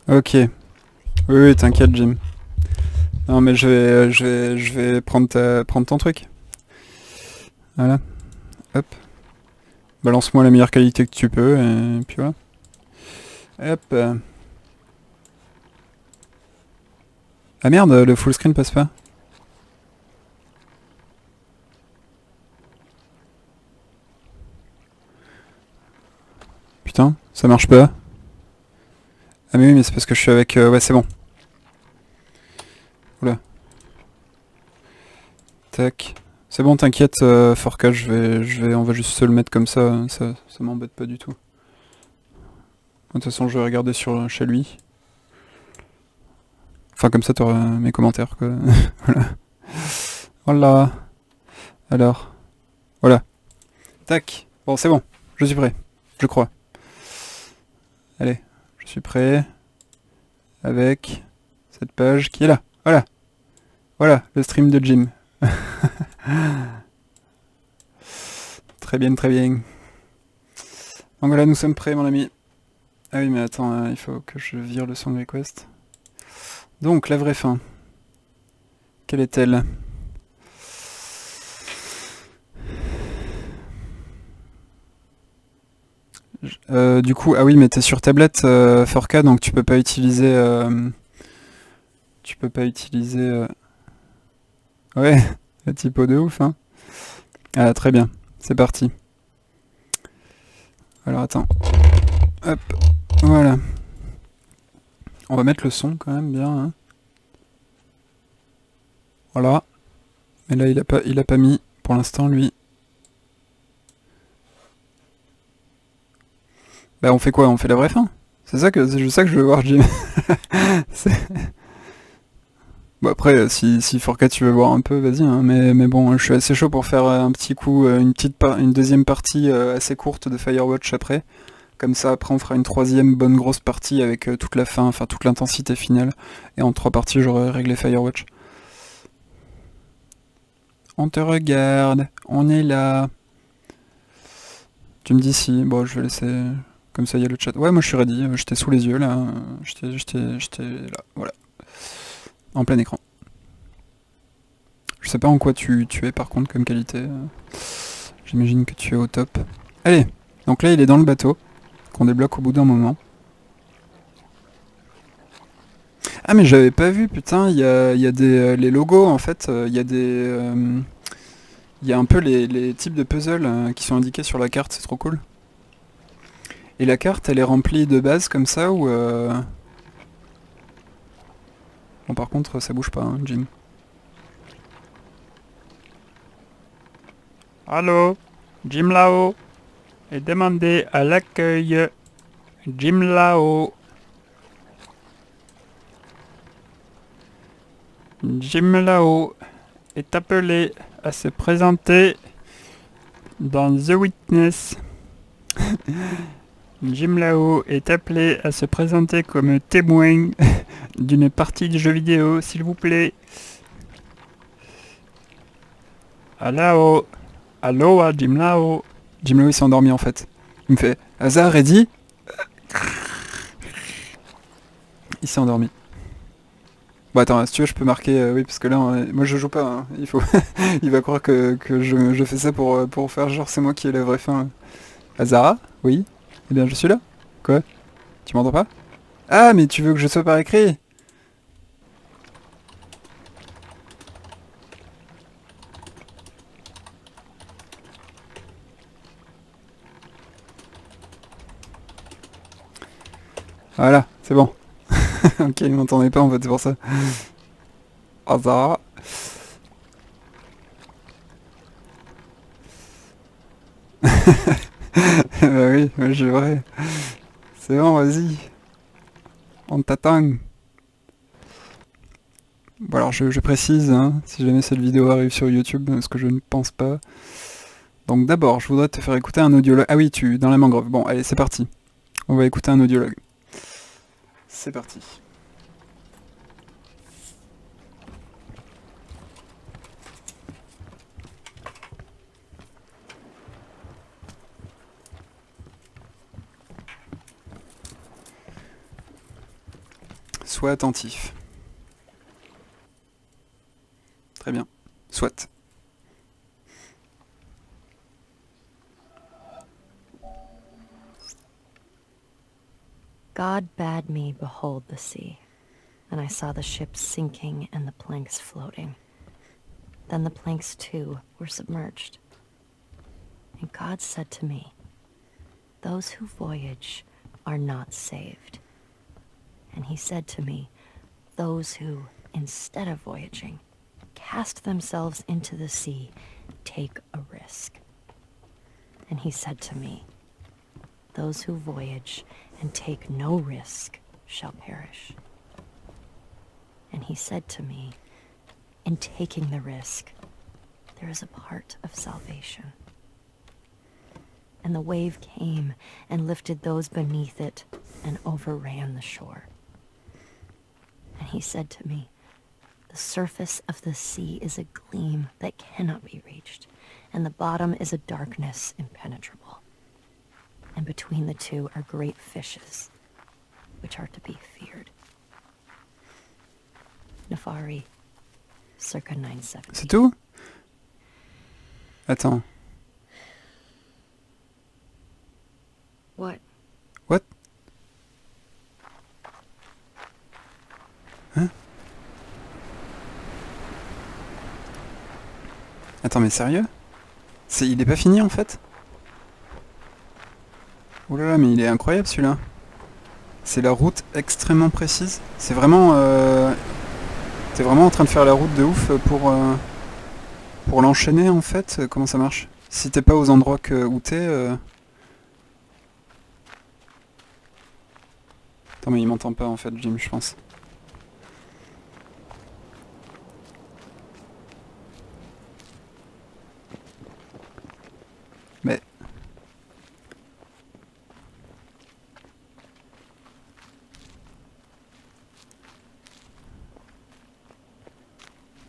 Ok. Oui, oui, t'inquiète, Jim. Non, mais je vais prendre ton truc. Voilà. Hop. Balance-moi la meilleure qualité que tu peux, et puis voilà. Hop. Ah merde, le full screen passe pas. Putain, ça marche pas. Ah mais oui, mais c'est parce que je suis avec... ouais, c'est bon. Oula. Tac. C'est bon, t'inquiète, Forca, on va juste se le mettre comme ça m'embête pas du tout. De toute façon, je vais regarder chez lui. Enfin, comme ça, t'auras mes commentaires, quoi. Voilà. Voilà. Alors. Voilà. Tac. Bon, c'est bon. Je suis prêt. Je crois. Allez. Je suis prêt. Avec cette page qui est là. Voilà. Voilà, le stream de Jim. Très bien, très bien. Donc voilà, nous sommes prêts, mon ami. Ah oui, mais attends, il faut que je vire le song request. Donc, la vraie fin. Quelle est-elle? Du coup, ah oui, mais t'es sur tablette 4K, donc tu peux pas utiliser... tu peux pas utiliser... Ouais, la typo de ouf, hein. Ah, très bien. C'est parti. Alors, attends. Hop. Voilà. On va mettre le son quand même bien, hein. Voilà. Mais là, il a pas mis, pour l'instant, lui. Bah, on fait quoi? On fait la vraie fin? C'est ça que je veux voir, Jim. Bon, après, si 4K tu veux voir un peu, vas-y, hein. Mais bon, je suis assez chaud pour faire un petit coup, une deuxième partie assez courte de Firewatch après. Comme ça, après, on fera une troisième bonne grosse partie avec toute la fin, enfin toute l'intensité finale. Et en 3 parties, j'aurai réglé Firewatch. On te regarde, on est là. Tu me dis si, bon, je vais laisser... Comme ça, il y a le chat. Ouais, moi je suis ready, j'étais sous les yeux là. J'étais là, voilà. En plein écran. Je sais pas en quoi tu es par contre comme qualité. J'imagine que tu es au top. Allez, donc là il est dans le bateau, qu'on débloque au bout d'un moment. Ah mais j'avais pas vu, putain, il y a les logos en fait, il y a un peu les types de puzzles qui sont indiqués sur la carte, c'est trop cool. Et la carte elle est remplie de bases comme ça ou... Bon par contre ça bouge pas, hein, Jim. Allô, Gimlao est demandé à l'accueil. Gimlao. Gimlao est appelé à se présenter dans The Witness. Gimlao est appelé à se présenter comme témoin d'une partie de jeu vidéo, s'il vous plaît. Allô. Allô, Gimlao. Gimlao il s'est endormi en fait. Il me fait Hazard, ready? Il s'est endormi. Bon attends, si tu veux je peux marquer, oui parce que là, moi je joue pas, hein. Il faut, il va croire que je fais ça pour faire genre c'est moi qui ai la vraie fin. Azara? Oui? Eh bien je suis là. Quoi? Tu m'entends pas? Ah mais tu veux que je sois par écrit? Voilà, c'est bon. Ok, il m'entendait pas en fait, c'est pour ça. Azara. Bah oui, je vrai. C'est bon, vas-y. On t'attend. Bon alors je précise, hein, si jamais cette vidéo arrive sur YouTube, ce que je ne pense pas. Donc d'abord, je voudrais te faire écouter un audiologue. Ah oui, dans la mangrove. Bon, allez, c'est parti. On va écouter un audiologue. C'est parti. Sois attentif. Très bien. Soit. God bade me behold the sea, and I saw the ships sinking and the planks floating. Then the planks too were submerged. And God said to me, those who voyage are not saved. And he said to me, those who, instead of voyaging, cast themselves into the sea, take a risk. And he said to me, those who voyage and take no risk shall perish. And he said to me, in taking the risk, there is a part of salvation. And the wave came and lifted those beneath it and overran the shore. And he said to me, the surface of the sea is a gleam that cannot be reached, and the bottom is a darkness impenetrable. And between the two are great fishes, which are to be feared. Nefari, circa 970. C'est tout? Attends. What? What? Hein? Attends, mais sérieux? Il est pas fini en fait? Oh là là, mais il est incroyable celui-là. C'est la route extrêmement précise. C'est vraiment... T'es vraiment en train de faire la route de ouf pour l'enchaîner en fait. Comment ça marche? Si t'es pas aux endroits où t'es... Attends, mais il m'entend pas en fait, Jim, je pense. Mais...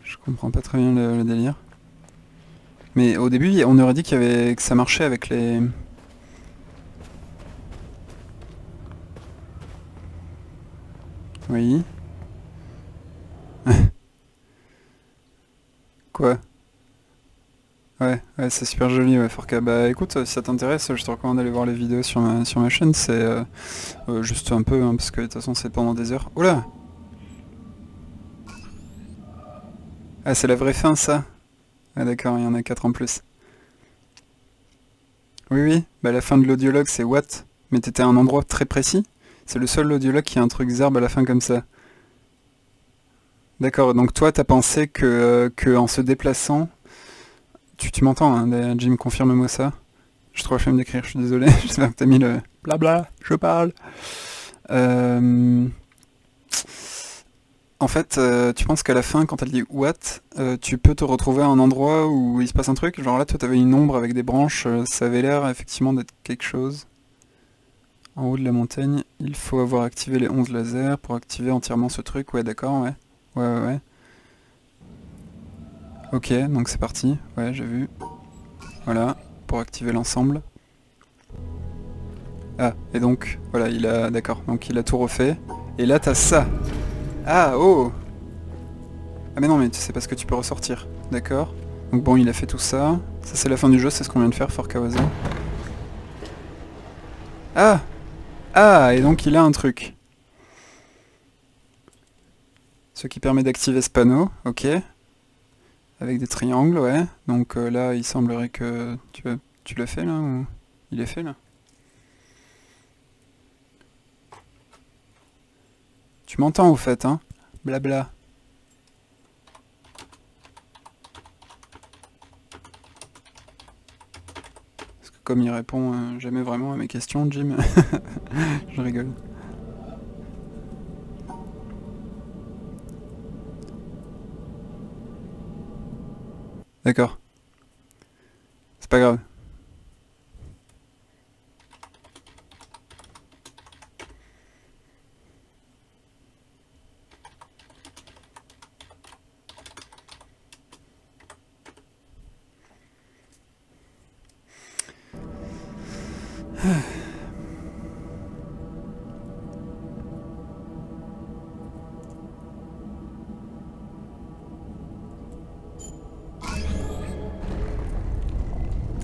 Je comprends pas très bien le délire. Mais au début, on aurait dit que ça marchait avec les... Oui. Quoi? Ouais, c'est super joli, ouais, Forca. Bah écoute, si ça t'intéresse, je te recommande d'aller voir les vidéos sur ma chaîne. C'est juste un peu, hein, parce que de toute façon c'est pendant des heures. Oula! Ah, c'est la vraie fin, ça? Ah d'accord, il y en a 4 en plus. Oui, oui, bah la fin de l'audiologue c'est what? Mais t'étais à un endroit très précis? C'est le seul audiologue qui a un truc zerbe à la fin comme ça. D'accord, donc toi t'as pensé que en se déplaçant... Tu m'entends, hein, Jim, confirme-moi ça. Je suis trop flemme d'écrire, je suis désolé. J'espère que t'as mis le blabla, je parle. En fait, tu penses qu'à la fin, quand elle dit what, tu peux te retrouver à un endroit où il se passe un truc? Genre là, toi t'avais une ombre avec des branches, ça avait l'air effectivement d'être quelque chose. En haut de la montagne, il faut avoir activé les 11 lasers pour activer entièrement ce truc. Ouais, d'accord, ouais. Ouais. Ok, donc c'est parti. Ouais, j'ai vu. Voilà, pour activer l'ensemble. Ah, et donc, voilà, d'accord, donc il a tout refait. Et là, t'as ça. Ah, oh! Ah mais non, mais tu sais pas ce que tu peux ressortir. D'accord. Donc bon, il a fait tout ça. Ça, c'est la fin du jeu, c'est ce qu'on vient de faire, Fort Kawaza. Ah! Ah, et donc il a un truc. Ce qui permet d'activer ce panneau, ok. Avec des triangles, ouais. Donc là, il semblerait que... Tu l'as fait, là, ou... Il est fait, là? Tu m'entends, au fait, hein? Blabla. Parce que comme il répond jamais vraiment à mes questions, Jim, je rigole. D'accord. C'est pas grave.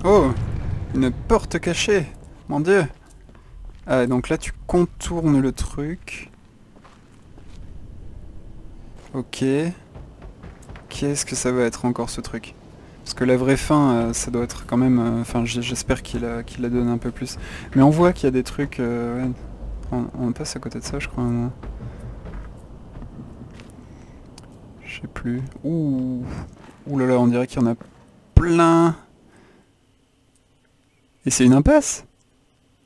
Oh! Une porte cachée! Mon Dieu! Ah, donc là, tu contournes le truc. Ok. Qu'est-ce que ça va être encore, ce truc? Parce que la vraie fin, ça doit être quand même... Enfin, j'espère qu'il la donne un peu plus. Mais on voit qu'il y a des trucs... ouais, on passe à côté de ça, je crois. Je sais plus. Ouh. Ouh là là, on dirait qu'il y en a plein. Et c'est une impasse?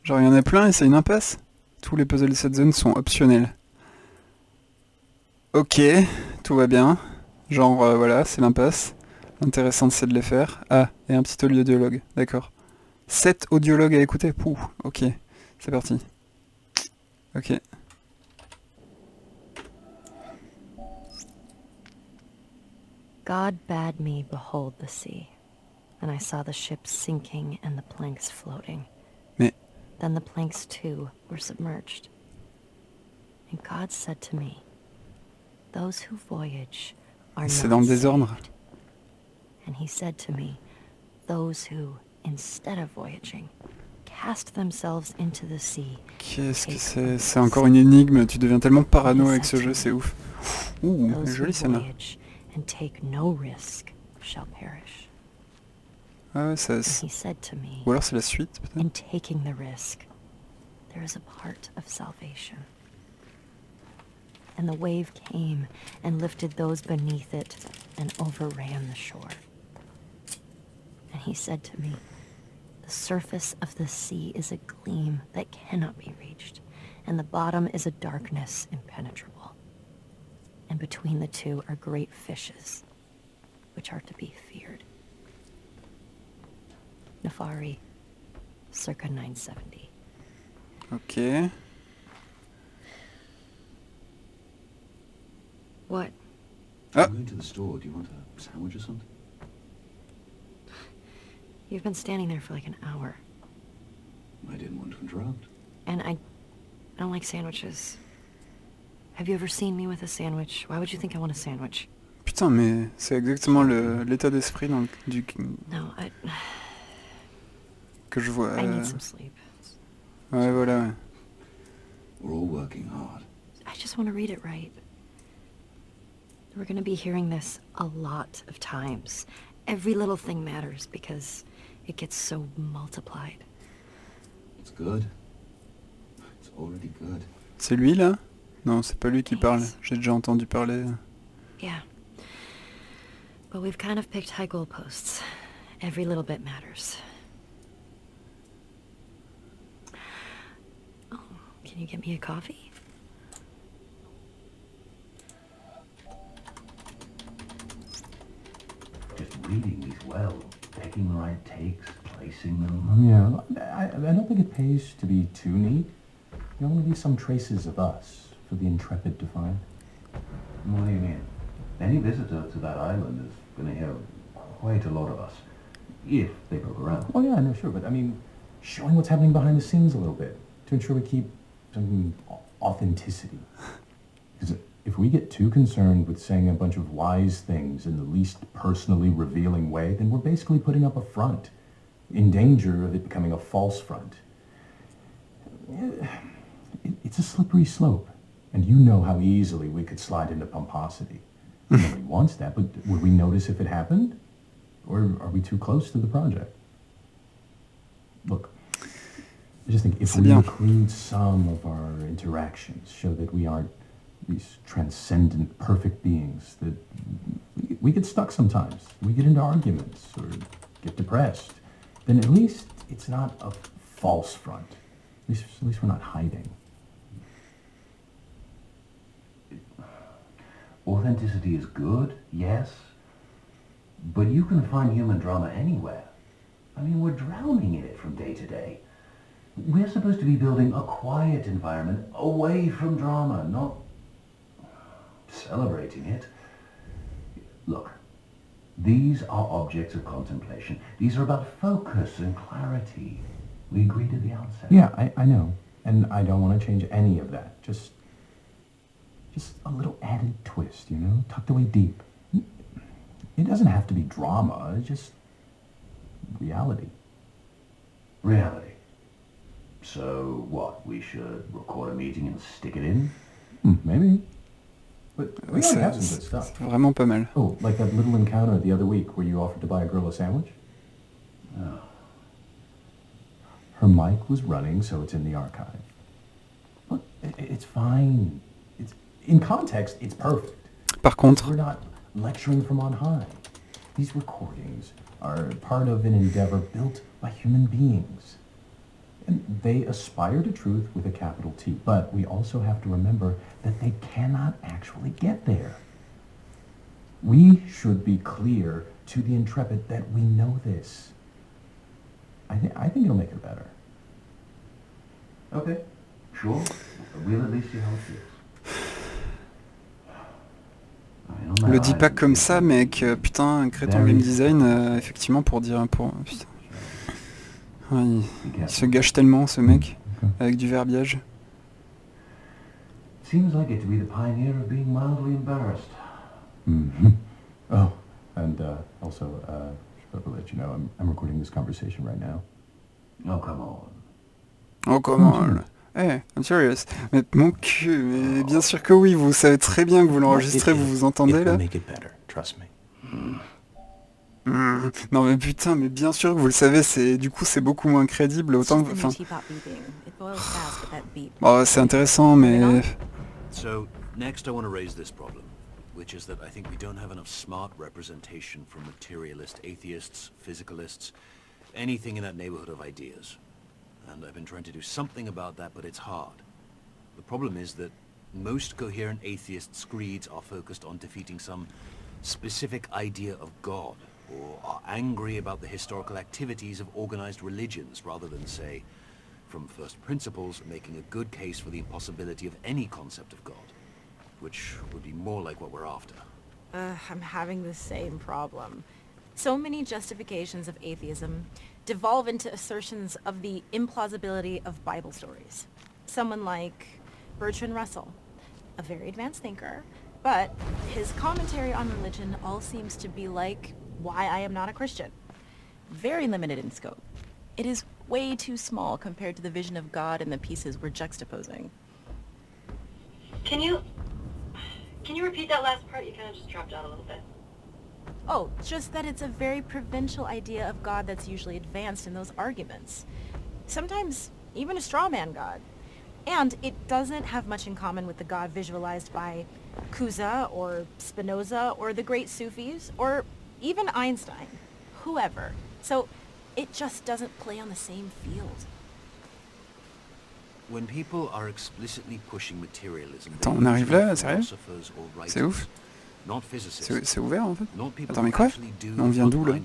Genre, il y en a plein et c'est une impasse? Tous les puzzles de cette zone sont optionnels. Ok, tout va bien. Genre, voilà, c'est l'impasse. L'intéressant, c'est de les faire. Ah, et un petit audiologue, d'accord. 7 audiologues à écouter? Pouh, ok. C'est parti. Ok. God bade me behold the sea, and I saw the ships sinking and the planks floating. Mais Then the planks too were submerged. And God said to me, those who voyage are c'est dans not le désordre. saved. And he said to me, those who, instead of voyaging, cast themselves into the sea. Qu'est-ce que take c'est? a C'est risk. encore une énigme, tu deviens tellement parano He avec said ce to jeu, me, c'est ouf. Ouh, elle est those who jolie celle-là. voyage and take no risk shall perish. Ah ouais, ça... And he said to me, Ou alors c'est la suite, peut-être? in taking the risk, there is a part of salvation. And the wave came and lifted those beneath it and overran the shore. And he said to me, the surface of the sea is a gleam that cannot be reached, and the bottom is a darkness impenetrable. And between the two are great fishes, which are to be feared. Nefari, circa 970. Ok. What? Ah. I'm going to the store. Do you want a sandwich or something? You've been standing there for like an hour. I didn't want to interrupt. And I don't like sandwiches. Have you ever seen me with a sandwich? Why would you think I want a sandwich? Putain, mais c'est exactement l'état d'esprit No, que je vois. I need some sleep. Ouais, voilà, ouais. We're all working hard. I just want to read it right. We're going to be hearing this a lot of times. Every little thing matters because it gets so multiplied. It's good. It's already good. C'est lui, là? Non, c'est pas lui qui parle. J'ai déjà entendu parler. Yeah. But we've kind of picked high goalposts. Every little bit matters. Oh, can you get me a coffee? Just reading these well, picking the right takes, placing them. Yeah, I don't think it pays to be too neat. There want to be some traces of us for the intrepid to find. What do you mean? Any visitor to that island is going to hear quite a lot of us, if they poke around. Oh yeah, no, sure, but I mean, showing what's happening behind the scenes a little bit to ensure we keep some authenticity. Because if we get too concerned with saying a bunch of wise things in the least personally revealing way, then we're basically putting up a front, in danger of it becoming a false front. It's a slippery slope, and you know how easily we could slide into pomposity. Nobody wants that, but would we notice if it happened? Or are we too close to the project? Look, I just think if we include some of our interactions, show that we aren't these transcendent, perfect beings, that we get stuck sometimes. We get into arguments or get depressed. Then at least it's not a false front. At least we're not hiding. Authenticity is good, yes, but you can find human drama anywhere. I mean, we're drowning in it from day to day. We're supposed to be building a quiet environment away from drama, not celebrating it. Look, these are objects of contemplation. These are about focus and clarity. We agreed at the outset. Yeah, I know. And I don't want to change any of that. Just a little added twist, you know? Tucked away deep. It doesn't have to be drama, it's just reality. Reality. So, what, we should record a meeting and stick it in? Maybe. But we already have some good C'est stuff. vraiment pas mal. Oh, like that little encounter the other week where you offered to buy a girl a sandwich? Oh. Her mic was running, so it's in the archive. Look, it's fine. It's in context, it's perfect. Par contre, We're not lecturing from on high. These recordings are part of an endeavor built by human beings. And they aspire to truth with a capital T. But we also have to remember that they cannot actually get there. We should be clear to the intrepid that we know this. I think it'll make it better. Okay, sure. We'll at least see how it feels. le dis pas comme ça, mec. Putain, crée ton game design, effectivement, pour dire... Putain. Ouais, il se gâche tellement, ce mec, avec du verbiage. Seems like it to be the pioneer of being mildly embarrassed. Mm-hmm. Oh, and also, should probably let you know, I'm recording this conversation right now. Oh, come on. Oh, comment hey, I'm serious. Mais mon cul, mais bien sûr que oui, vous savez très bien que vous l'enregistrez, vous vous entendez là Make it better, trust me. Non mais putain, mais bien sûr que vous le savez, du coup c'est beaucoup moins crédible, autant que... Enfin... Bon, c'est intéressant, mais... So, next I want to raise this problem, which is that I think we don't have enough smart representation from materialist atheists, physicalists, anything in that neighborhood of ideas. And I've been trying to do something about that, but it's hard. The problem is that most coherent atheists' creeds are focused on defeating some specific idea of God, or are angry about the historical activities of organized religions, rather than, say, from first principles, making a good case for the impossibility of any concept of God, which would be more like what we're after. I'm having the same problem. So many justifications of atheism devolve into assertions of the implausibility of Bible stories. Someone like Bertrand Russell, a very advanced thinker, but his commentary on religion all seems to be like Why I Am Not a Christian. Very limited in scope. It is way too small compared to the vision of God and the pieces we're juxtaposing. Can you repeat that last part? You kind of just dropped out a little bit. Oh, just that it's a very provincial idea of God that's usually advanced in those arguments. Sometimes even a straw man God. And it doesn't have much in common with the God visualized by Cusa or Spinoza or the great Sufis or even Einstein, whoever. So it just doesn't play on the same field. When people are explicitly pushing materialism, Attends, on arrive là, sérieux? C'est ouf. C'est ouvert en fait. Attends, mais quoi? On vient d'où là?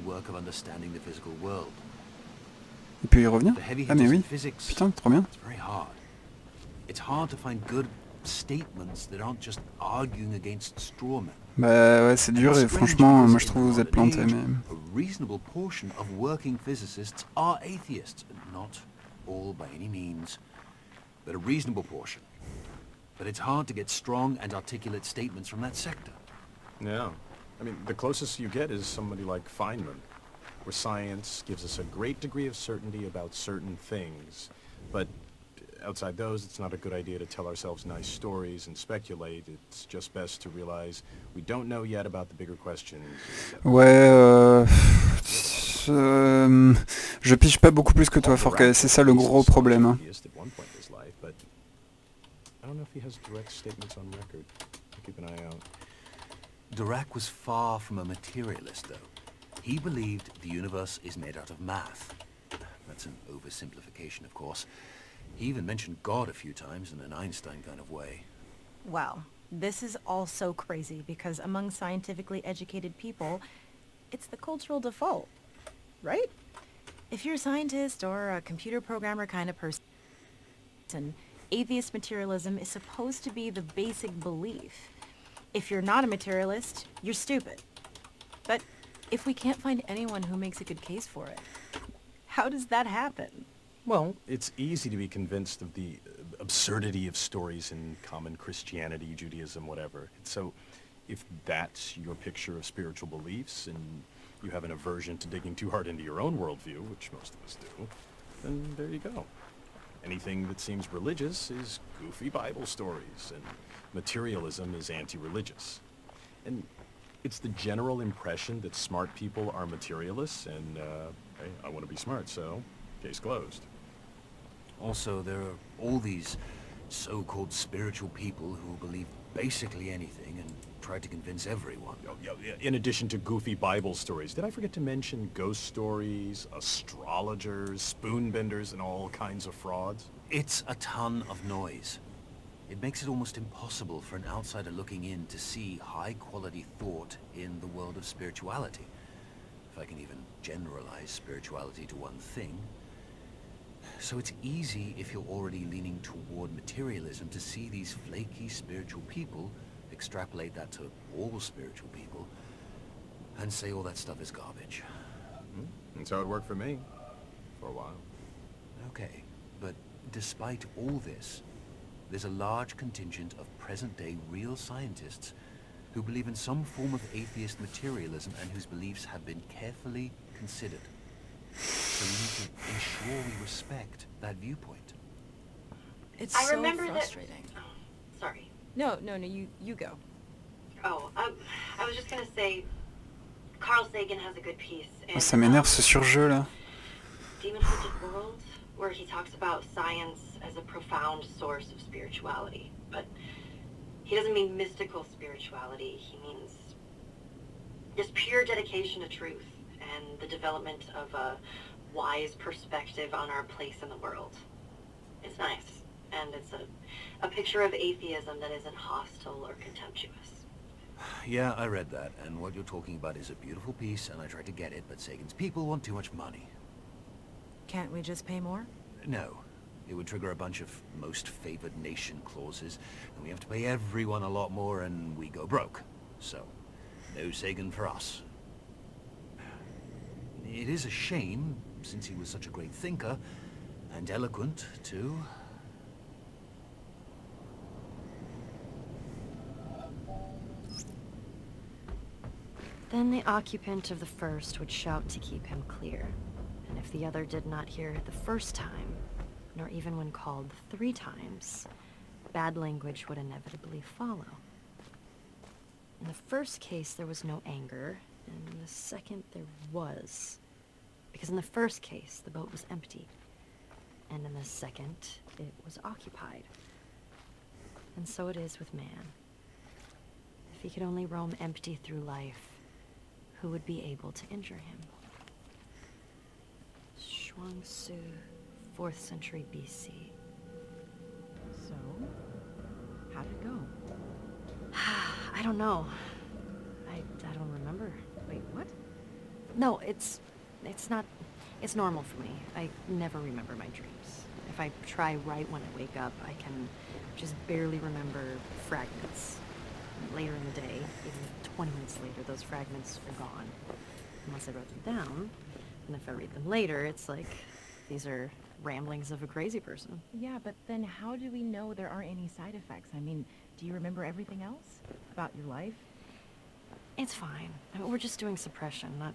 Il peut y revenir? Ah mais oui. Putain, trop bien. Bah ouais, c'est dur et franchement, moi je trouve que vous êtes plantés, mais... But a reasonable portion. But it's hard to get strong and articulate statements from that sector. Yeah. I mean, the closest you get is somebody like Feynman, where science gives us a great degree of certainty about certain things. But outside those, it's not a good idea to tell ourselves nice stories and speculate. It's just best to realize we don't know yet about the bigger questions. Ouais, je pige pas beaucoup plus que toi, Forca, c'est ça le gros problème. Hein. I don't know if he has direct statements on record. I'll keep an eye out. Dirac was far from a materialist, though. He believed the universe is made out of math. That's an oversimplification, of course. He even mentioned God a few times in an Einstein kind of way. Wow, this is all so crazy because among scientifically educated people, it's the cultural default, right? If you're a scientist or a computer programmer kind of person, atheist materialism is supposed to be the basic belief. If you're not a materialist, you're stupid. But if we can't find anyone who makes a good case for it, how does that happen? Well, it's easy to be convinced of the absurdity of stories in common Christianity, Judaism, whatever. So if that's your picture of spiritual beliefs and you have an aversion to digging too hard into your own worldview, which most of us do, then there you go. Anything that seems religious is goofy Bible stories, and materialism is anti-religious. And it's the general impression that smart people are materialists, and, hey, I want to be smart, so case closed. Also, there are all these so-called spiritual people who believe basically anything and try to convince everyone. In addition to goofy Bible stories, did I forget to mention ghost stories, astrologers, spoonbenders, and all kinds of frauds? It's a ton of noise. It makes it almost impossible for an outsider looking in to see high-quality thought in the world of spirituality. If I can even generalize spirituality to one thing. So it's easy, if you're already leaning toward materialism, to see these flaky spiritual people, extrapolate that to all spiritual people, and say all that stuff is garbage. That's how it worked for me. For a while. Okay, but despite all this, there's a large contingent of present-day real scientists who believe in some form of atheist materialism and whose beliefs have been carefully considered. So we need to ensure we respect that viewpoint. It's I so remember frustrating. that. Oh, sorry. No, you go. Oh, I was just gonna say, Carl Sagan has a good piece in Ça m'énerve ce surjeu là. Demon Haunted World, where he talks about science as a profound source of spirituality. But he doesn't mean mystical spirituality. He means just pure dedication to truth and the development of a wise perspective on our place in the world. It's nice, and it's a picture of atheism that isn't hostile or contemptuous. Yeah, I read that, and what you're talking about is a beautiful piece, and I tried to get it, but Sagan's people want too much money. Can't we just pay more? No. It would trigger a bunch of most favored nation clauses, and we have to pay everyone a lot more, and we go broke. So, no Sagan for us. It is a shame, since he was such a great thinker, and eloquent, too. Then the occupant of the first would shout to keep him clear. And if the other did not hear the first time, nor even when called 3 times, bad language would inevitably follow. In the first case, there was no anger, and in the second, there was. Because in the first case, the boat was empty, and in the second, it was occupied. And so it is with man. If he could only roam empty through life, who would be able to injure him? Shuangsu, 4th century BC. So, how'd it go? I don't know. I don't remember. Wait, what? No, it's not, it's normal for me. I never remember my dreams. If I try right when I wake up, I can just barely remember fragments. Later in the day, even 20 minutes later, those fragments are gone. Unless I wrote them down. And if I read them later, it's like, these are ramblings of a crazy person. Yeah, but then how do we know there aren't any side effects? I mean, do you remember everything else about your life? It's fine. I mean, we're just doing suppression, not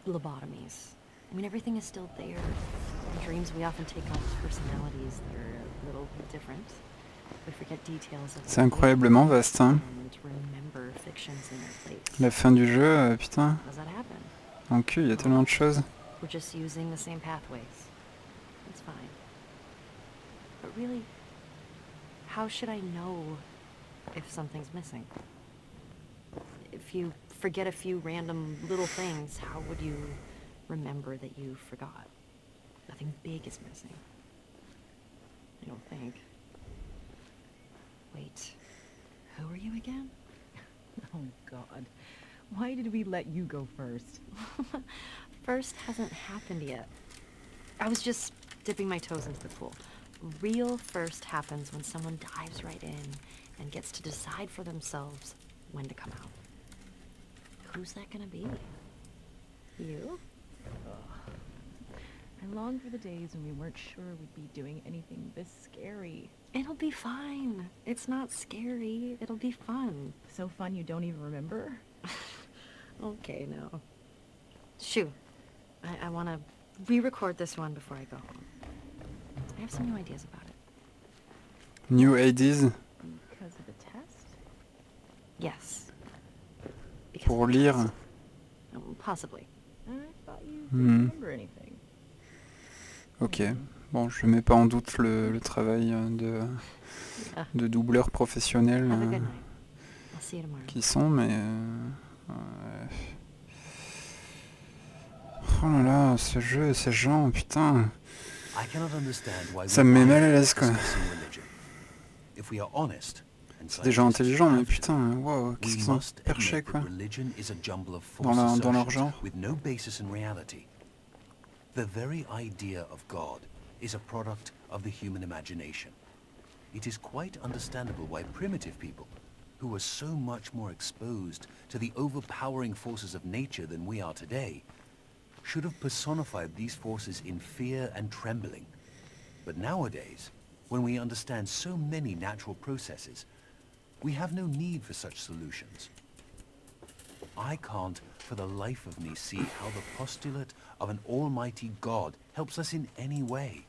lobotomies. I mean, everything is still there. In dreams, we often take on personalities that are a little different. We forget details of C'est incroyablement vaste, hein. and remember fictions in their place. La fin du jeu, putain. Does that happen? En cul, il y a tellement de choses. We're just using the same pathways. It's fine. But really, how should I know if something's missing? If you forget a few random little things, how would you remember that you forgot? Nothing big is missing. I don't think. Wait, who are you again? Oh, God. Why did we let you go first? First hasn't happened yet. I was just dipping my toes into the pool. Real first happens when someone dives right in and gets to decide for themselves when to come out. Who's that gonna be? You? I long for the days when we weren't sure we'd be doing anything this scary. It'll be fine. It's not scary. It'll be fun. So fun you don't even remember? Okay, no. Shoo. I want to re-record this one before I go home. have some new ideas about it. New ideas Because of the test? Yes. Because pour of the lire. test. Possibly. I thought you Hmm. didn't remember anything. Ok. Bon, je mets pas en doute le travail Ah, de doubleurs professionnels have a good night. I'll see you tomorrow. qui sont, mais... Oh là là, ce jeu, ces gens, putain. I cannot understand why Ça we me met are mal à l'aise, quoi. discussing religion. If we are honest, and C'est des gens scientists intelligents, mais have to be, putain, wow, qu'est-ce we qu'ils ont must perché, admit quoi. that religion is a jumble of Dans false leur assertions genre. with no basis in reality. The very idea of God is a product of the human imagination. It is quite understandable why primitive people, who were so much more exposed to the overpowering forces of nature than we are today, should have personified these forces in fear and trembling. But nowadays, when we understand so many natural processes, we have no need for such solutions. I can't, for the life of me, see how the postulate of an almighty God helps us in any way.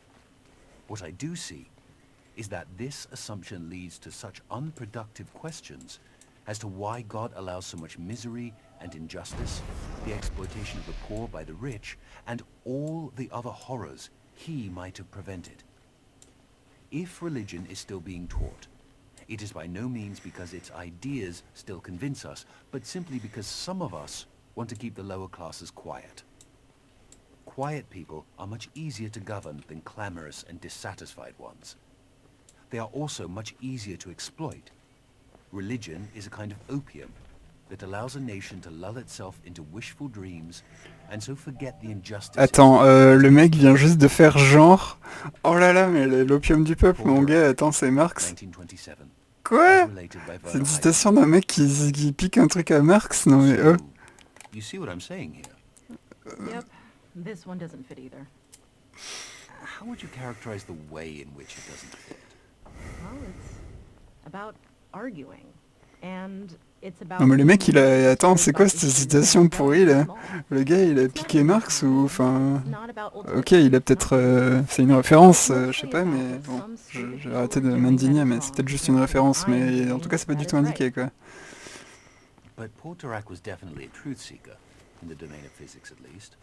What I do see is that this assumption leads to such unproductive questions as to why God allows so much misery and injustice, the exploitation of the poor by the rich, and all the other horrors he might have prevented. If religion is still being taught, it is by no means because its ideas still convince us, but simply because some of us want to keep the lower classes quiet. Quiet people are much easier to govern than clamorous and dissatisfied ones. They are also much easier to exploit. Religion is a kind of opium that allows a nation to lull itself into wishful dreams and so forget the injustices. Attends, le mec vient juste de faire genre... Oh là là, mais l'opium du peuple, mon gars, attends, c'est Marx. 1927. Quoi? As related by C'est une Werner citation d'un mec qui pique un truc à Marx? Non mais Heidegger. So, you see what I'm saying here? Yep. This one doesn't fit either. How would you characterize the way in which it doesn't fit? Well, it's about arguing. And it's about... Non mais le mec il a... Attends, being c'est quoi misunderstood cette by citation issues pourrie là? small. Le gars il a It's piqué not Marx ou... Enfin... It's not about ultimate Ok, il a peut-être... c'est une référence, je sais Mostly pas, about mais what bon, some j'ai spiritual arrêté de doing m'indigner, that mais is c'est peut-être wrong, juste une and référence, I'm mais en doing tout cas c'est pas du that tout is right. indiqué quoi. But Porterak was definitely a truth seeker, in the domain of physics at least.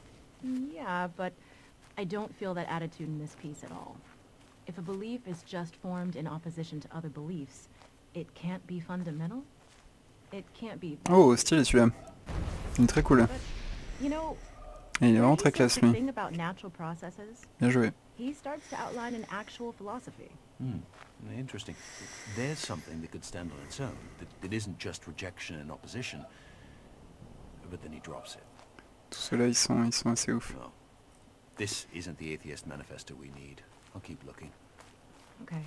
Yeah, but I don't feel that attitude in this piece at all. If a belief is just formed in opposition to other beliefs, it can't be fundamental. It can't be. Oh, stylé celui-là. Il est très cool. But, you know, Et il est where vraiment he très says classe the lui. thing about natural processes, Bien joué. he starts to outline an actual philosophy. Interesting. There's something that could stand on its own, that isn't just rejection and opposition. But then he drops it. Tous ceux-là ils sont assez ouf. No. This isn't the atheist manifesto we need. I'll keep looking. Okay.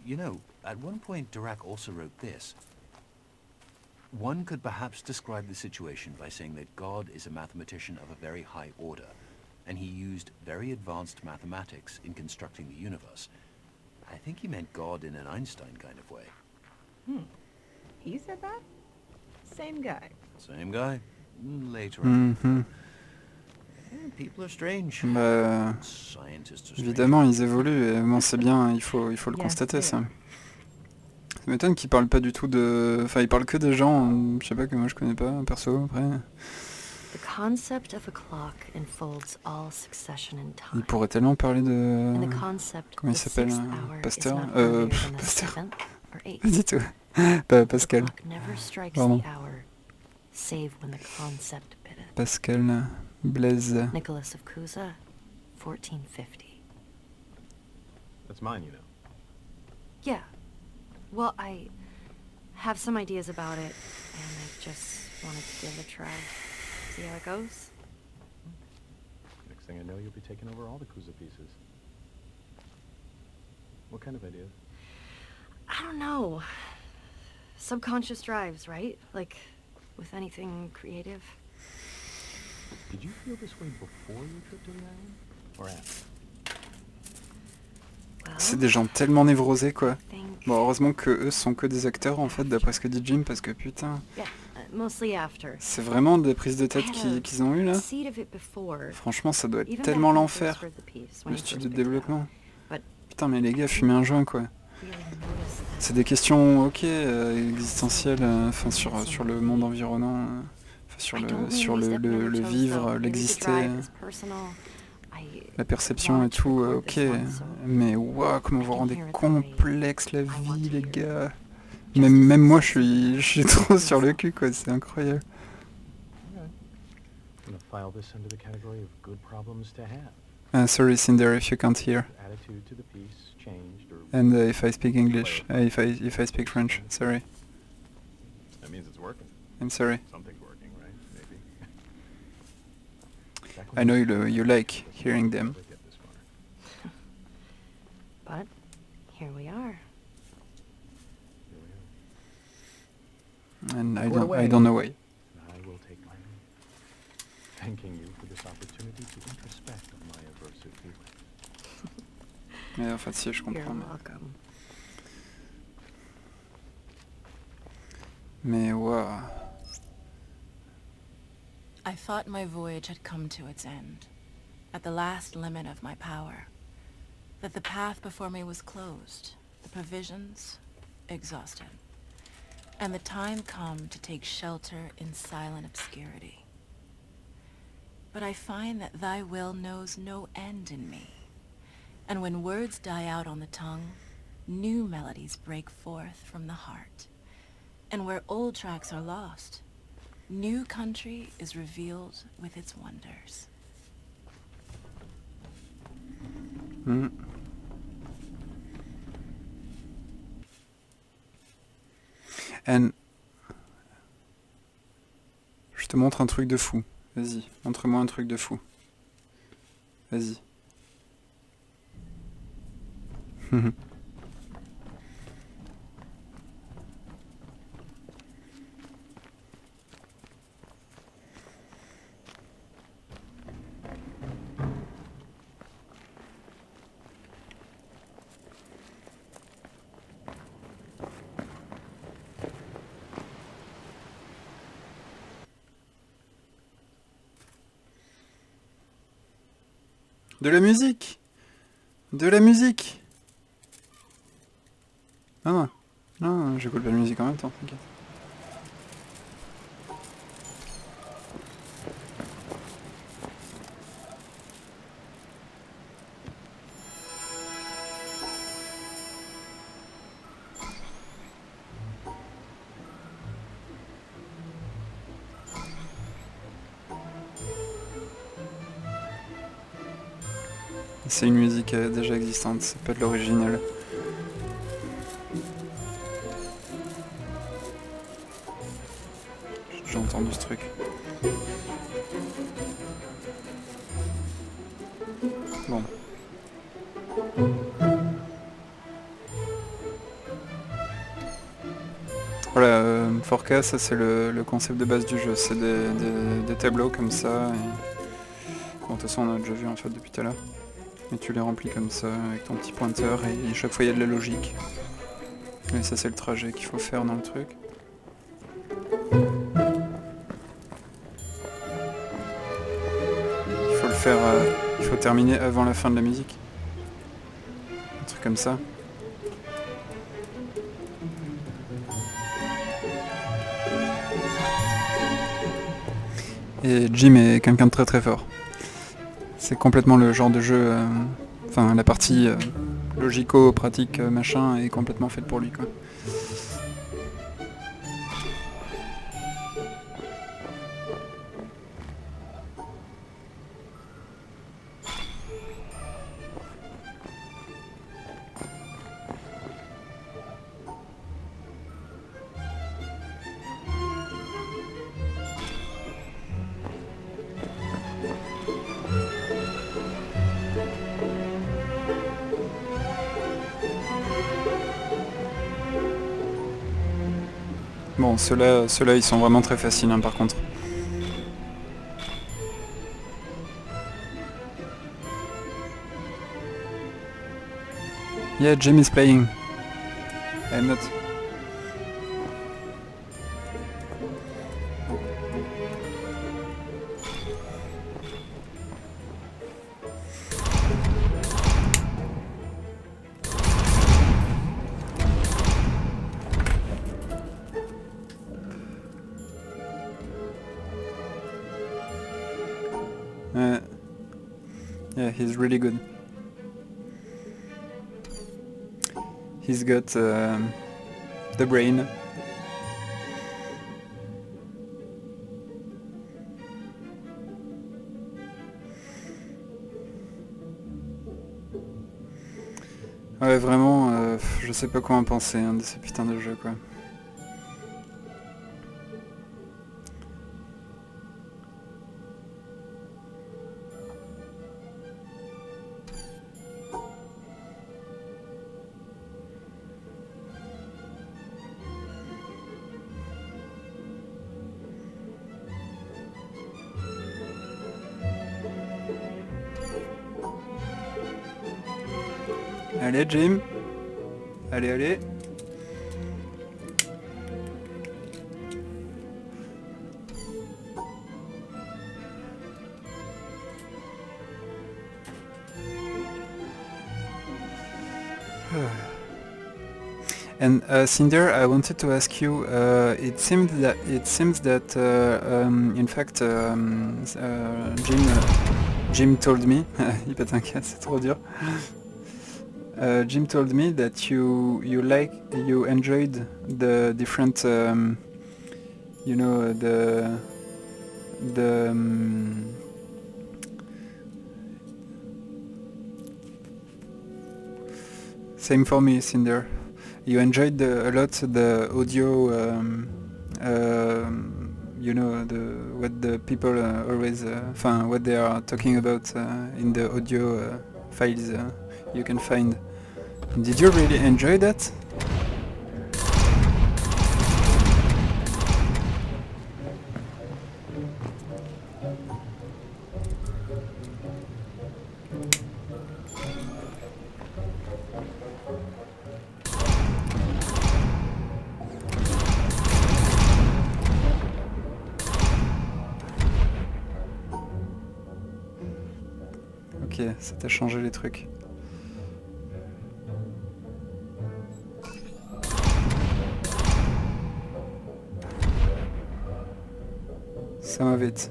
You know, at one point Dirac also wrote this. One could perhaps describe the situation by saying that God is a mathematician of a very high order, and he used very advanced mathematics in constructing the universe. I think he meant God in an Einstein kind of way. He said that? Same guy. Same guy. Later on. Mhm. People are strange. Bah, Scientists are strange. évidemment ils évoluent et bon c'est bien, il faut le Yes, constater they ça. are. Ça m'étonne qu'ils parlent pas du tout de... Enfin ils parlent que des gens, je sais pas, que moi je connais pas, perso après. The concept of a clock enfolds all succession in time. Ils pourraient tellement parler de... And the concept Comment il the s'appelle, sixth hour is Pasteur not earlier than the Pasteur. seventh or eighth. Pas du tout. Pas The Pascal. clock never strikes Pardon. the hour, save when the concept biddeth. Pascal Blaise. Nicholas of Cusa, 1450. That's mine, you know. Yeah. Well, I have some ideas about it, and I just wanted to give it a try. See how it goes? Next thing I know, you'll be taking over all the Kuza pieces. What kind of ideas? I don't know. Subconscious drives, right? Like, with anything creative. Did you feel this way before your trip to the island? Or after? Well, C'est des gens tellement névrosés quoi. I think... Bon heureusement que eux sont que des acteurs en fait d'après ce que dit Jim parce que putain. Yeah, mostly after. C'est vraiment des prises de I tête had a qu'ils ont eues là. seed of it before. Franchement, ça doit être Even tellement back when I first l'enfer, read the piece, when le I studio first de picked it up. développement. But Putain, mais les gars, fumez un joint quoi. really noticed that C'est des questions, ok, existentielles, enfin sur le monde environnant, enfin, sur I don't mean sur we stepping on your le toes, vivre, though. Maybe to l'exister, drive this personal, la perception want et to tout, record ok. this one, so Mais waouh, comment I vous can rendez hear it the way complexe la I want vie, to les hear it. gars. Just Même as moi, it says in je suis the trop sur le myself. cul, quoi. C'est incroyable. I'm gonna file this under the category of good problems to have. Sorry, Cinder, if you can't hear. Attitude to the piece changed, or And if I speak English, if I speak French, sorry. that means it's working. I'm sorry. Something's working, right? Maybe. I know you like hearing them. Get this far. But here we are. Here we are. And I Put away. don't know why. I will take my leave, thanking you for this opportunity to introspect on my aversive feelings. Mais en fait, si, je You're comprends. welcome. Mais waouh. I thought my voyage had come to its end, at the last limit of my power, that the path before me was closed, the provisions exhausted, and the time come to take shelter in silent obscurity. But I find that thy will knows no end in me, and when words die out on the tongue, new melodies break forth from the heart, and where old tracks are lost, new country is revealed with its wonders. Hmm. And je te montre un truc de fou. Vas-y, montre-moi un truc de fou. Vas-y. De la musique! De la musique! Non, non, j'écoute pas de musique en même temps, t'inquiète. C'est une musique déjà existante, c'est pas de l'original. J'ai entendu ce truc. Bon. Voilà, 4K, ça c'est le concept de base du jeu, c'est des tableaux comme ça. Et... Bon, de toute façon on a déjà vu en fait depuis tout à l'heure. Et tu les remplis comme ça avec ton petit pointeur et chaque fois il y a de la logique. Et ça c'est le trajet qu'il faut faire dans le truc. Il faut le faire, il faut terminer avant la fin de la musique. Un truc comme ça. Et Jim est quelqu'un de très très fort. C'est complètement le genre de jeu, enfin la partie logico-pratique machin est complètement faite pour lui quoi. Bon, ceux-là, ils sont vraiment très faciles, hein, par contre. Yeah, Jim is playing. I'm not. he's really good. He's got the brain. Ouais, vraiment, je sais pas quoi en penser hein, de ces putains de jeux, quoi. Allez, Jim. Allez, allez. And Cinder, I wanted to ask you. It seems that in fact, Jim told me. Il pète un câble, c'est trop dur. Jim told me that you enjoyed the different you know the same for me, Cinder. You enjoyed a lot the audio you know what the people always what they are talking about in the audio files you can find. Did you really enjoy that? Ok, ça t'a changé les trucs. Some of it.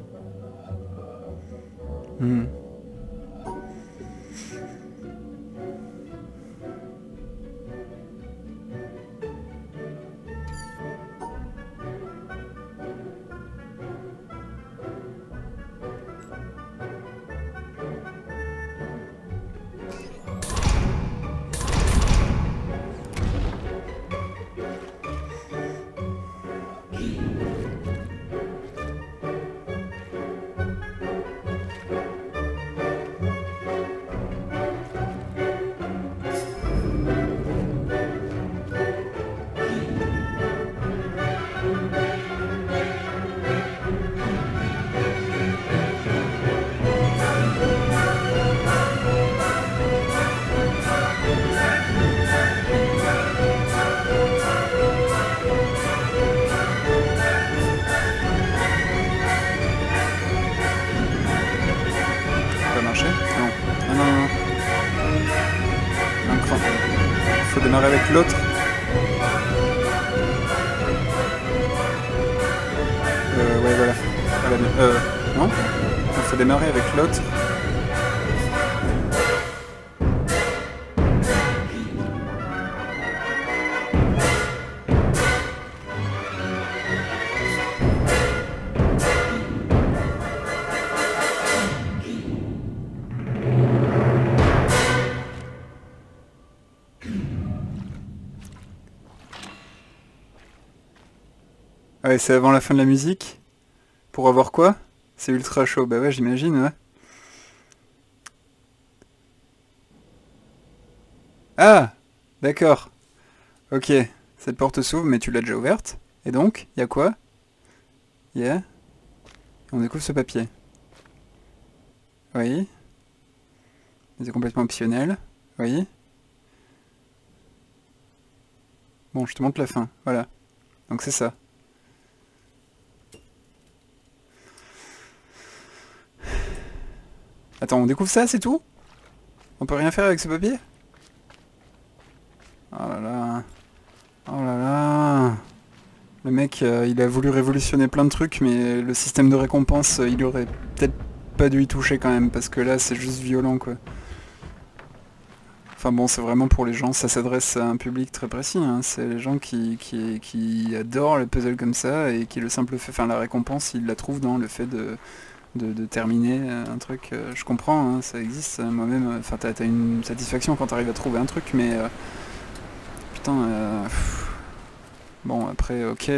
Faut démarrer avec l'autre. Ouais, voilà. Non, il faut démarrer avec l'autre. Ouais, c'est avant la fin de la musique. Pour avoir quoi? C'est ultra chaud. Bah ouais, j'imagine, ouais. Ah! D'accord. Ok. Cette porte s'ouvre, mais tu l'as déjà ouverte. Et donc, y a quoi? Yeah. On découvre ce papier. Oui. C'est complètement optionnel. Oui. Bon, je te montre la fin. Voilà. Donc c'est ça. Attends, on découvre ça, c'est tout? On peut rien faire avec ce papier? Oh là là. Oh là là. Le mec, il a voulu révolutionner plein de trucs, mais le système de récompense, il aurait peut-être pas dû y toucher quand même, parce que là c'est juste violent quoi. Enfin bon, c'est vraiment pour les gens, ça s'adresse à un public très précis, hein. C'est les gens qui adorent les puzzles comme ça et qui le simple fait, enfin la récompense, ils la trouvent dans le fait de terminer un truc. Je comprends, hein, ça existe, moi-même, enfin t'as une satisfaction quand t'arrives à trouver un truc, mais putain, bon après, ok,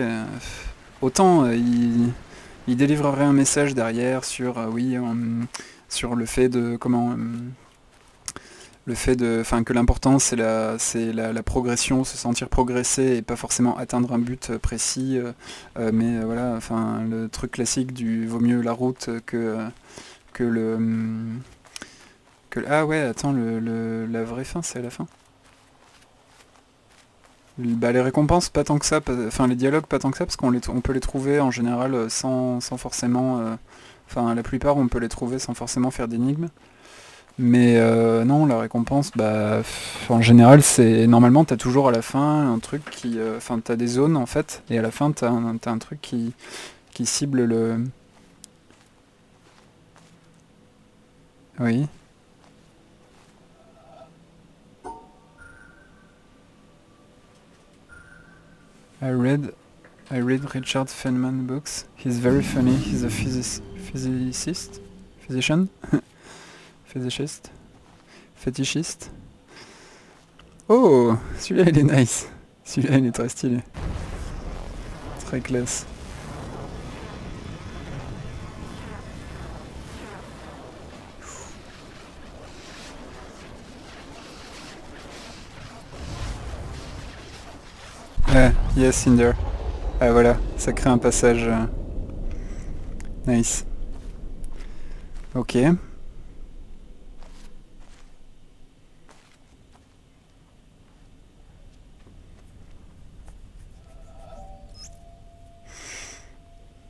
autant il délivrerait un message derrière sur, oui, sur le fait de, comment... le fait de, enfin, que l'important c'est la progression, se sentir progresser et pas forcément atteindre un but précis, mais voilà, enfin le truc classique du vaut mieux la route que le ah ouais, attends, la vraie fin c'est à la fin. Bah, les récompenses pas tant que ça, enfin les dialogues pas tant que ça, parce on peut les trouver en général sans forcément, enfin la plupart on peut les trouver sans forcément faire d'énigmes. Mais non, la récompense, bah, en général, c'est normalement t'as toujours à la fin un truc qui, enfin t'as des zones en fait, et à la fin t'as un truc qui cible le. Oui. I read I read Richard Feynman books. He's very funny. He's a physicist, physician, physicist, fétichiste. Oh, celui-là il est nice. Celui-là il est très stylé. Très classe. Yes, Cinder. Ah voilà, ça crée un passage nice. Ok.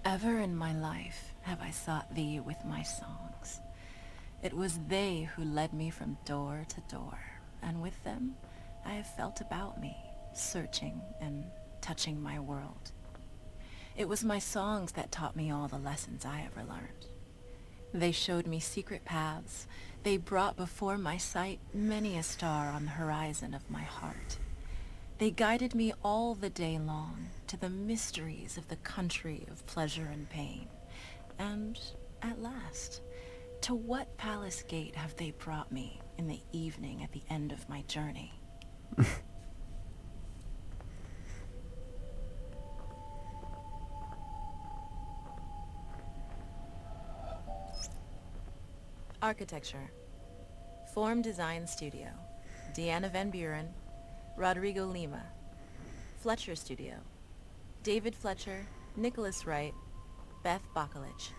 Ever in my life have I sought thee with my songs. It was they who led me from door to door, and with them I have felt about me, searching and touching my world. It was my songs that taught me all the lessons I ever learned. They showed me secret paths. They brought before my sight many a star on the horizon of my heart. They guided me all the day long to the mysteries of the country of pleasure and pain. And at last, to what palace gate have they brought me in the evening at the end of my journey? Architecture. Form Design Studio. Deanna Van Buren. Rodrigo Lima. Fletcher Studio. David Fletcher, Nicholas Wright, Beth Bacalich.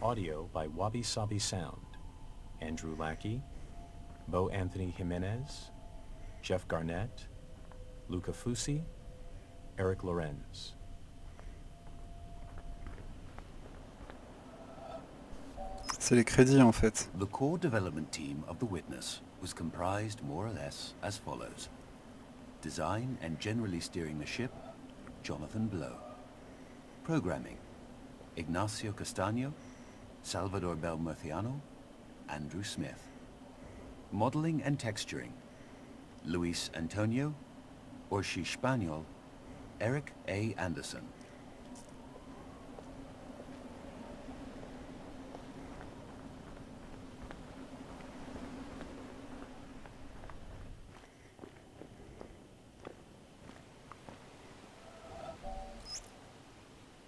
Audio by Wabi Sabi Sound. Andrew Lackey, Bo Anthony Jimenez, Jeff Garnett, Luca Fusi, Eric Lorenz. C'est les crédits en fait. The core development team of The Witness was comprised more or less as follows. Design and generally steering the ship, Jonathan Blow. Programming, Ignacio Castaño, Salvador Belmurciano, Andrew Smith. Modeling and texturing, Luis Antonio, Orshi Spaniel, Eric A. Anderson.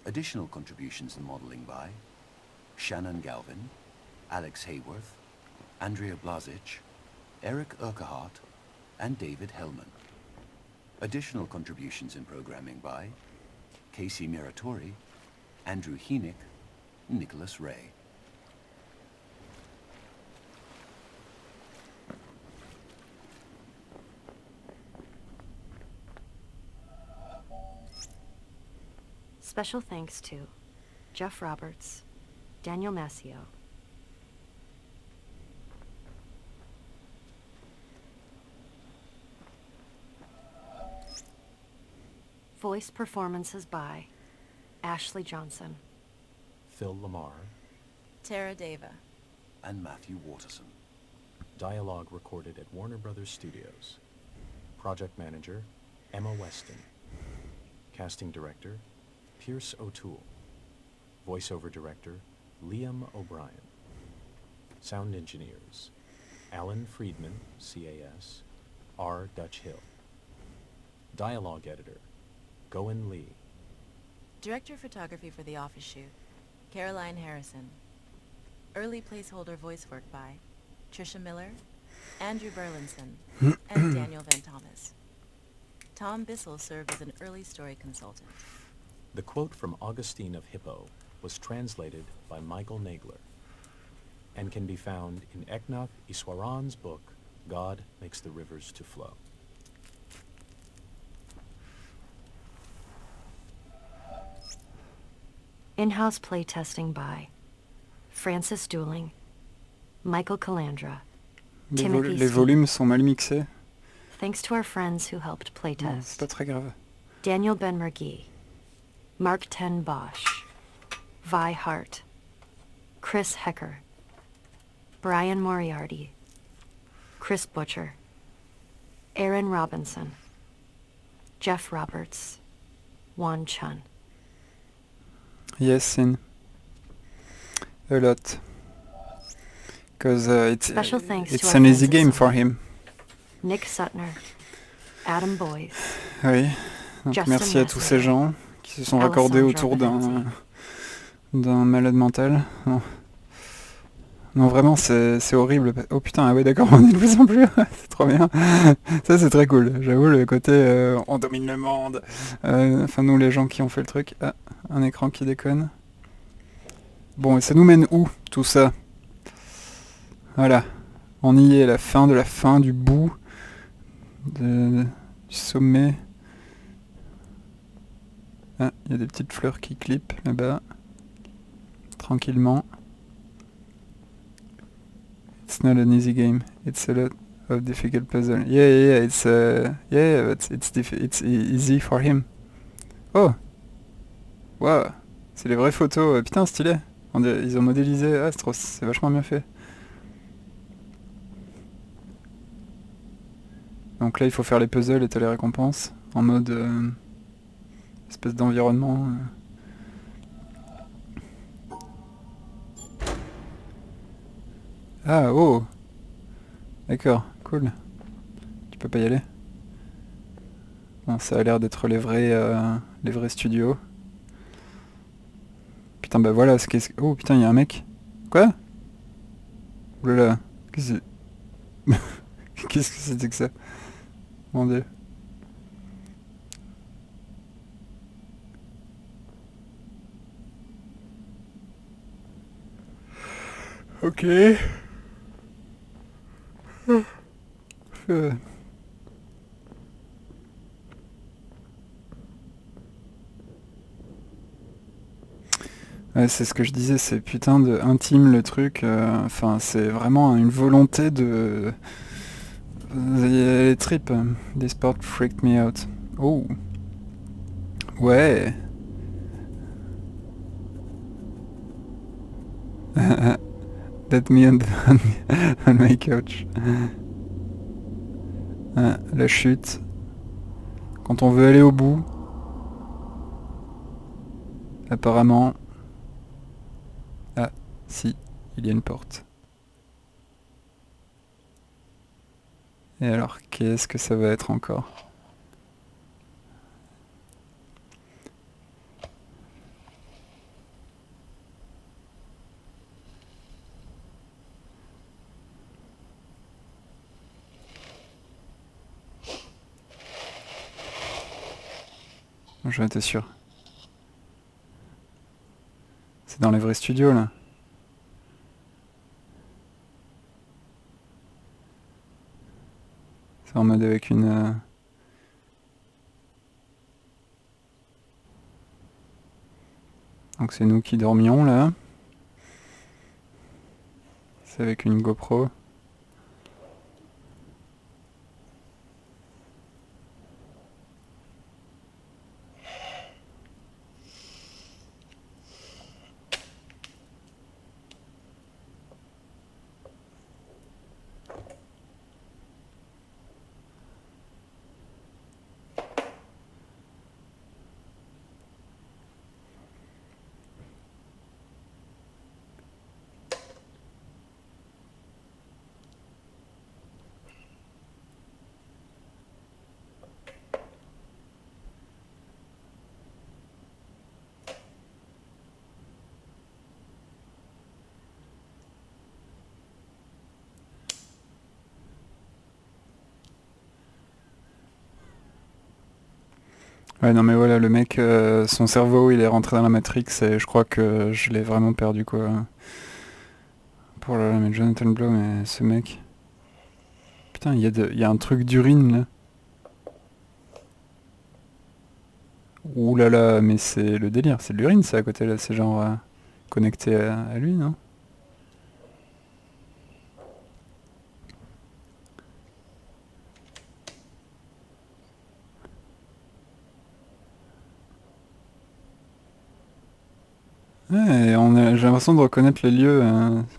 Additional contributions in modeling by Shannon Galvin, Alex Hayworth, Andrea Blazic, Eric Urquhart, and David Hellman. Additional contributions in programming by Casey Miratori, Andrew Heenick, Nicholas Ray. Special thanks to Jeff Roberts, Daniel Massio, voice performances by Ashley Johnson. Phil Lamar. Tara Deva. And Matthew Waterson. Dialogue recorded at Warner Brothers Studios. Project Manager, Emma Weston. Casting Director, Pierce O'Toole. Voiceover Director, Liam O'Brien. Sound Engineers, Alan Friedman, CAS, R. Dutch Hill. Dialogue Editor, Goen Lee. Director of Photography for the office shoot, Caroline Harrison. Early placeholder voice work by Trisha Miller, Andrew Burlinson, and Daniel Van Thomas. Tom Bissell served as an early story consultant. The quote from Augustine of Hippo was translated by Michael Nagler and can be found in Eknath Iswaran's book, God Makes the Rivers to Flow. In-house playtesting by Francis Dooling, Michael Calandra, Timothy Les volumes sont mal mixés. Thanks to our friends who helped Non, playtest. c'est pas très grave. Daniel Ben-Mergui, Mark Ten Bosch, Vi Hart, Chris Hecker, Brian Moriarty, Chris Butcher, Aaron Robinson, Jeff Roberts, Juan Chun. Yes, in a lot. Because Special thanks to it's our an easy fans at game AZAMA. for him. Nick Sutner, Adam Boyes, Oui. Donc Justin merci à tous ces Messenger, gens qui se sont Alessandro raccordés autour Benenzi. d'un malade mental. Non, non vraiment c'est horrible. Oh putain, ah ouais d'accord, on est de plus en plus. C'est trop bien. Ça c'est très cool. J'avoue le côté on domine le monde. Enfin nous les gens qui ont fait le truc. Ah, un écran qui déconne. Bon et ça nous mène où tout ça? Voilà. On y est, la fin du bout du sommet. Ah, il y a des petites fleurs qui clippent là-bas. Tranquillement. It's not an easy game. It's a lot of difficult puzzle. Yeah, it's but it's easy for him. Oh, wow, c'est les vraies photos. Putain, stylé. Ils ont modélisé. Ah, c'est vachement bien fait. Donc là, il faut faire les puzzles et t'as les récompenses en mode espèce d'environnement. Ah, oh, d'accord, cool. Tu peux pas y aller. Bon, ça a l'air d'être les vrais studios. Putain, bah voilà. Oh putain, il y a un mec. Quoi? Oulala, qu'est-ce que c'était que ça? Mon dieu. Ok. Ouais, c'est ce que je disais, c'est putain de intime le truc. Enfin, c'est vraiment une volonté de... Les tripes. This part freaked me out. Oh. Ouais. That me on my couch. Ah, la chute. Quand on veut aller au bout. Apparemment. Ah, si, il y a une porte. Et alors, qu'est-ce que ça va être encore? J'en étais sûr. C'est dans les vrais studios là. C'est en mode avec une... Donc c'est nous qui dormions là. C'est avec une GoPro. Ouais, non mais voilà, le mec, son cerveau, il est rentré dans la Matrix et je crois que je l'ai vraiment perdu, quoi. Pour là, mais Jonathan Blow, mais ce mec... Putain, il y a un truc d'urine, là. Ouh là là, mais c'est le délire, c'est de l'urine, ça, à côté, là. C'est genre connecté à lui, non? Ouais, et j'ai l'impression de reconnaître les lieux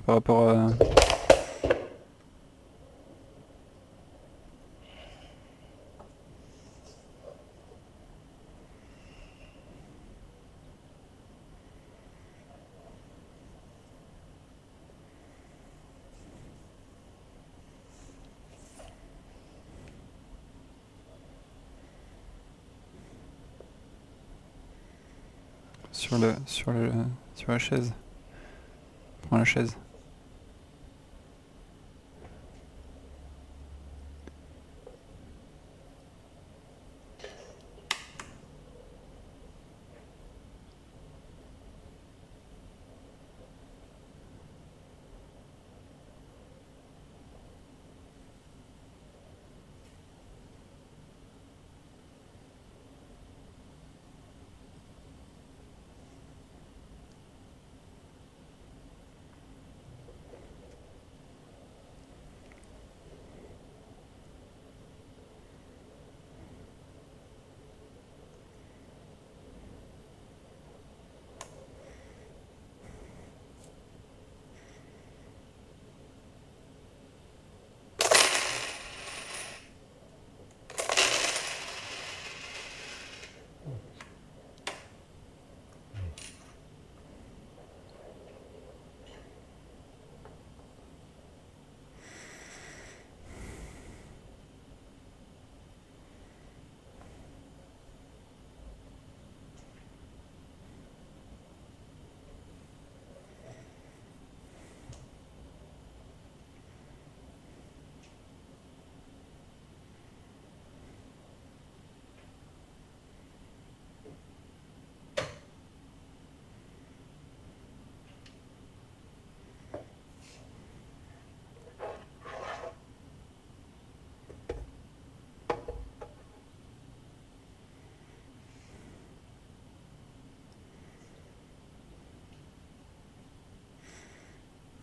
par rapport à... sur la chaise. Prends la chaise.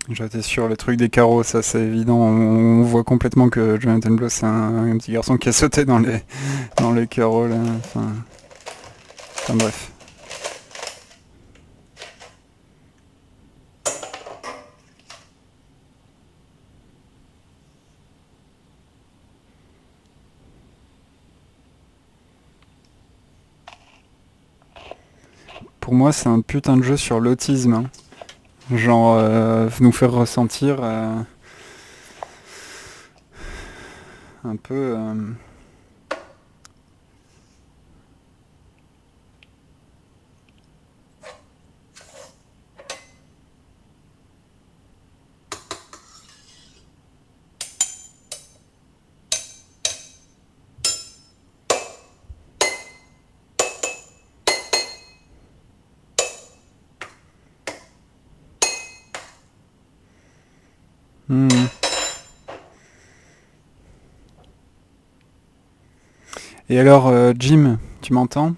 J'étais sur le truc des carreaux, ça c'est évident. On voit complètement que Jonathan Blow c'est un petit garçon qui a sauté dans les carreaux là. Enfin bref. Pour moi c'est un putain de jeu sur l'autisme, hein. Genre nous faire ressentir un peu... Et alors, Jim, tu m'entends?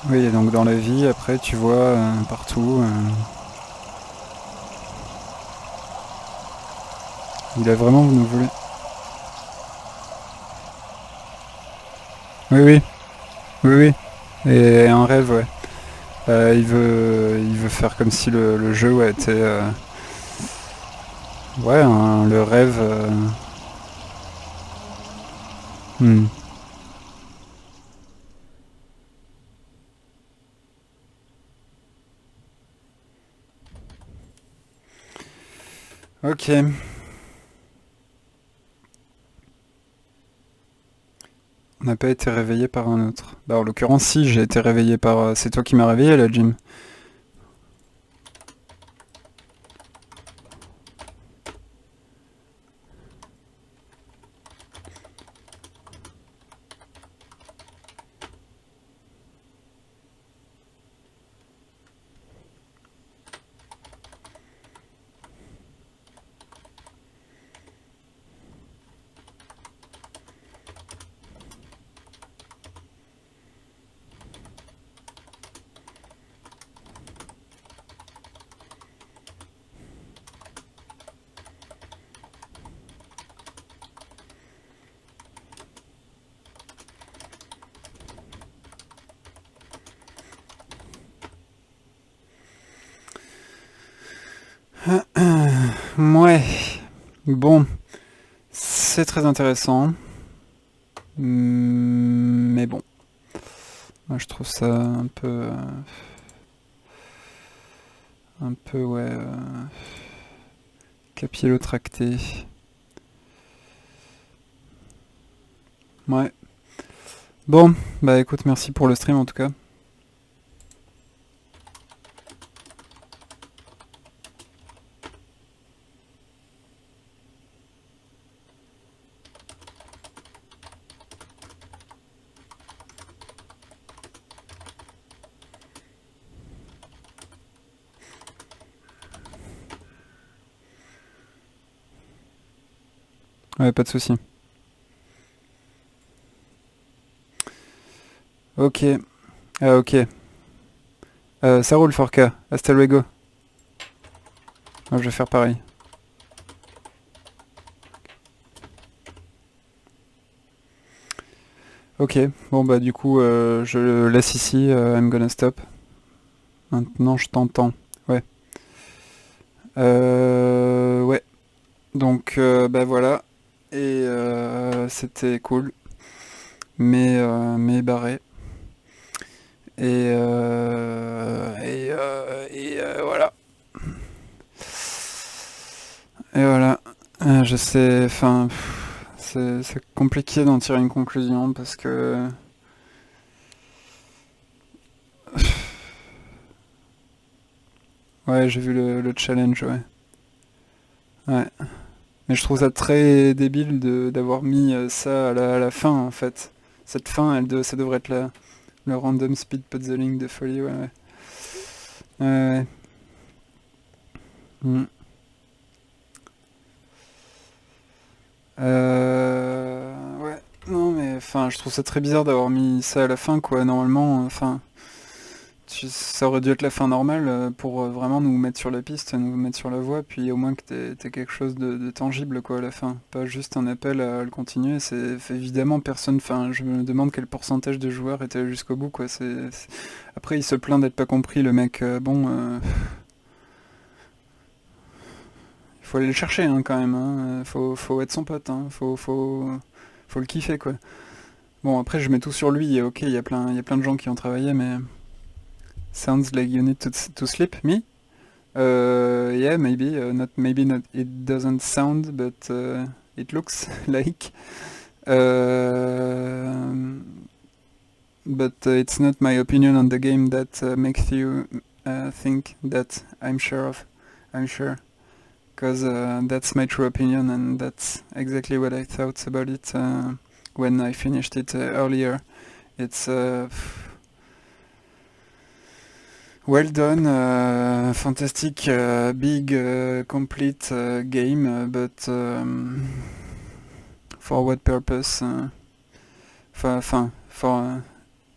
Oui, et donc dans la vie, après, tu vois partout. Il a vraiment voulu. Oui, oui, oui, oui. Et un rêve, ouais. Il veut faire comme si le jeu ouais, était, ouais, le rêve. Hmm. Ok. On n'a pas été réveillé par un autre. Bah, en l'occurrence, si, j'ai été réveillé par. C'est toi qui m'as réveillé, là, Jim. Ouais. Bon. C'est très intéressant. Mais bon. Moi, je trouve ça un peu. Un peu, ouais. Capillotracté. Ouais. Bon, bah écoute, merci pour le stream en tout cas. Ouais, pas de soucis. Ok. Ok. Ça roule, Forca. Hasta luego. Ah, je vais faire pareil. Ok. Bon, bah du coup, je le laisse ici. I'm gonna stop. Maintenant, je t'entends. Ouais. Ouais. Donc, bah voilà. Et c'était cool. Mais barré. Et voilà. Et voilà. Je sais, enfin, c'est compliqué d'en tirer une conclusion parce que ouais, j'ai vu le challenge, ouais. Ouais. Mais je trouve ça très débile d'avoir mis ça à la fin en fait. Cette fin, ça devrait être le random speed puzzling de folie, ouais, ouais. Ouais, ouais. Mm. Ouais. Non mais enfin, je trouve ça très bizarre d'avoir mis ça à la fin quoi. Normalement, enfin, ça aurait dû être la fin normale pour vraiment nous mettre sur la piste, nous mettre sur la voie, puis au moins que t'aies quelque chose de tangible quoi à la fin. Pas juste un appel à le continuer. Évidemment personne. Enfin, je me demande quel pourcentage de joueurs étaient allés jusqu'au bout quoi. Après, il se plaint d'être pas compris le mec. Bon, il faut aller le chercher hein, quand même. Hein. Faut être son pote. Hein. Faut le kiffer quoi. Bon, après, je mets tout sur lui. Ok, il y a plein de gens qui ont travaillé, mais sounds like you need to sleep, me. Yeah, maybe maybe not. It doesn't sound, but it looks like. Uh, but it's not my opinion on the game that makes you think that I'm sure of. I'm sure, because that's my true opinion, and that's exactly what I thought about it when I finished it earlier. It's well done, fantastic, big, complete game, but for what purpose? For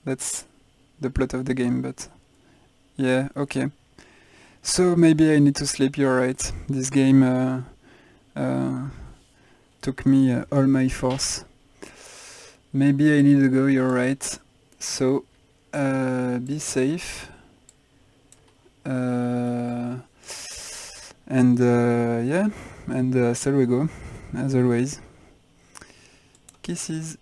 that's the plot of the game, but yeah, okay. So maybe I need to sleep, you're right. This game took me all my force. Maybe I need to go, you're right. So, be safe. And yeah, and so we go, as always. Kisses.